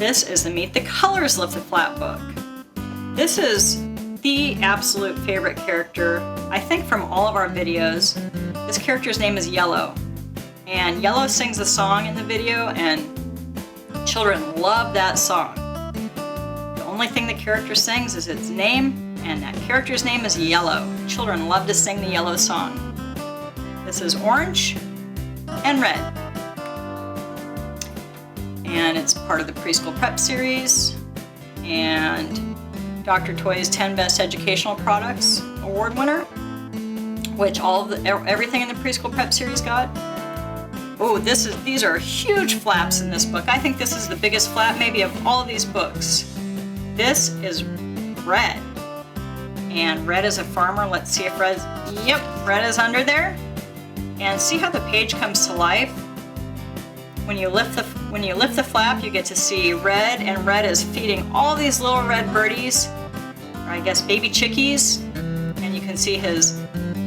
This is the Meet the Colors Lift the Flap book. This is the absolute favorite character, I think, from all of our videos. This character's name is Yellow. And Yellow sings a song in the video, and children love that song. The only thing the character sings is its name, and that character's name is Yellow. Children love to sing the Yellow song. This is Orange and Red. And it's part of the Preschool Prep series, and Dr. Toy's 10 Best Educational Products Award winner, which everything in the Preschool Prep series got. Oh, these are huge flaps in this book. I think this is the biggest flap maybe of all of these books. This is Red. And Red is a farmer. Let's see if Red is under there. And see how the page comes to life? When you lift the flap, you get to see Red, and Red is feeding all these little red birdies, or I guess baby chickies. And you can see his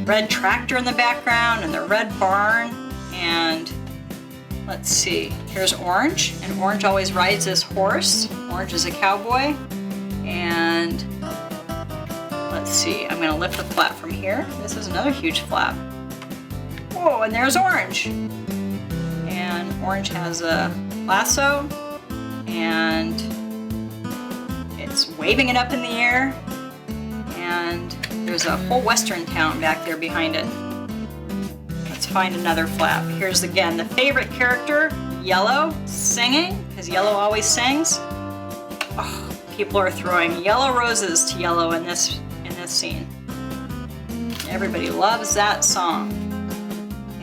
red tractor in the background and the red barn. And let's see, here's Orange, and Orange always rides this horse. Orange is a cowboy. And let's see, I'm gonna lift the flap from here. This is another huge flap. Whoa, and there's Orange. And Orange has a lasso, and it's waving it up in the air. And there's a whole western town back there behind it. Let's find another flap. Here's again the favorite character, Yellow, singing, because Yellow always sings. Oh, people are throwing yellow roses to Yellow in this scene. Everybody loves that song.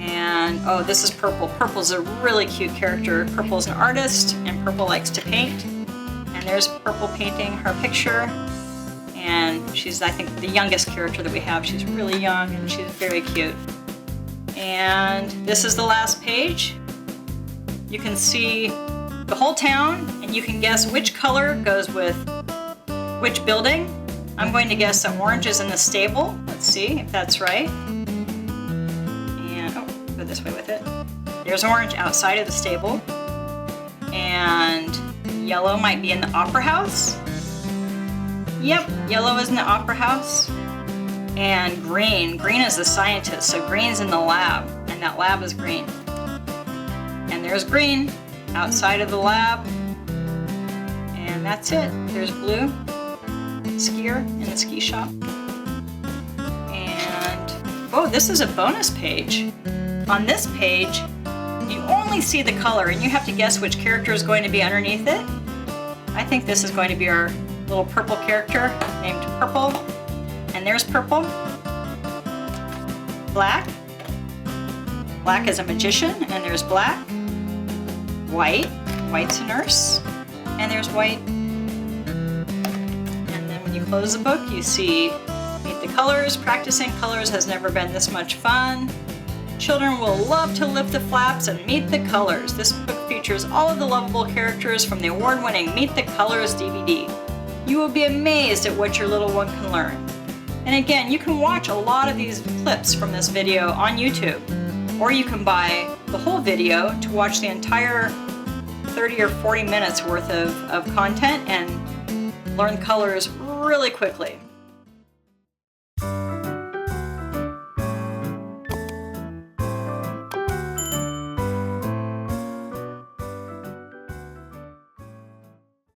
And oh, this is Purple. Purple's a really cute character. Purple's an artist, and Purple likes to paint. And there's Purple painting her picture. And she's, I think, the youngest character that we have. She's really young, and she's very cute. And this is the last page. You can see the whole town, and you can guess which color goes with which building. I'm going to guess that Orange is in the stable. Let's see if that's right. And, oh, go this way with it. There's Orange outside of the stable. And Yellow might be in the opera house. Yep, Yellow is in the opera house. And Green is the scientist, so Green's in the lab, and that lab is green. And there's Green outside of the lab. And that's it. There's Blue, skier in the ski shop. And oh, this is a bonus page. On this page, you only see the color, and you have to guess which character is going to be underneath it. I think this is going to be our little purple character named Purple. And there's Purple. Black. Black is a magician, and there's Black. White. White's a nurse. And there's White. And then when you close the book, you see Meet the Colors. Practicing colors has never been this much fun. Children will love to lift the flaps and meet the colors. This book features all of the lovable characters from the award-winning Meet the Colors DVD. You will be amazed at what your little one can learn. And again, you can watch a lot of these clips from this video on YouTube, or you can buy the whole video to watch the entire 30 or 40 minutes worth of content and learn colors really quickly.